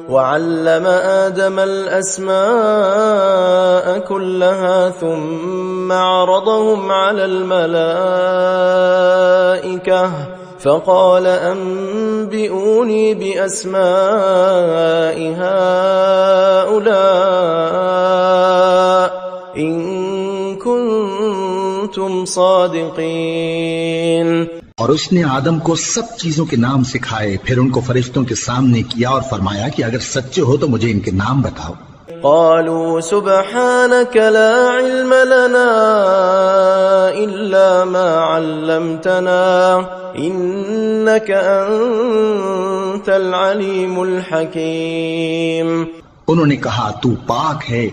وعلم آدم الأسماء كلها ثم عرضهم على الملائكة فقال أنبئوني بأسماء هؤلاء إن كنتم صادقين. اور اس نے آدم کو سب چیزوں کے نام سکھائے، پھر ان کو فرشتوں کے سامنے کیا اور فرمایا کہ اگر سچے ہو تو مجھے ان کے نام بتاؤ. قالوا سبحانك لا علم لنا إلا ما علمتنا إنك أنت العليم الحكيم. انہوں نے کہا تو پاک ہے،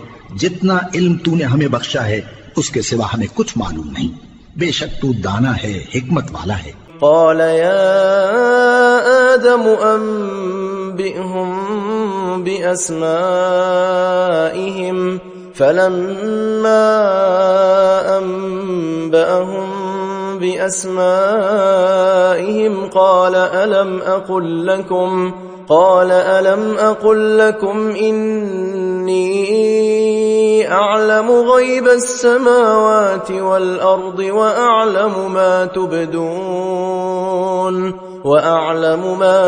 جتنا علم تو نے ہمیں بخشا ہے اس کے سوا ہمیں کچھ معلوم نہیں، بے شک تو دانا ہے، حکمت والا ہے. قال يا آدم أنبئهم بأسمائهم فلما أنبأهم بأسمائهم قال ألم أقل لكم إني أعلم غيب السماوات والأرض وأعلم ما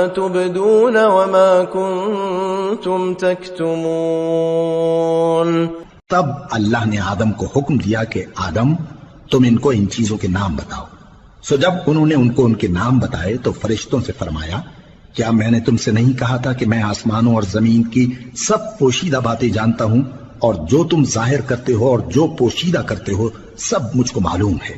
تبدون وما كنتم تكتمون. تب اللہ نے آدم کو حکم دیا کہ آدم تم ان کو ان چیزوں کے نام بتاؤ. سو جب انہوں نے ان کو ان کے نام بتائے تو فرشتوں سے فرمایا کیا میں نے تم سے نہیں کہا تھا کہ میں آسمانوں اور زمین کی سب پوشیدہ باتیں جانتا ہوں، اور جو تم ظاہر کرتے ہو اور جو پوشیدہ کرتے ہو سب مجھ کو معلوم ہے.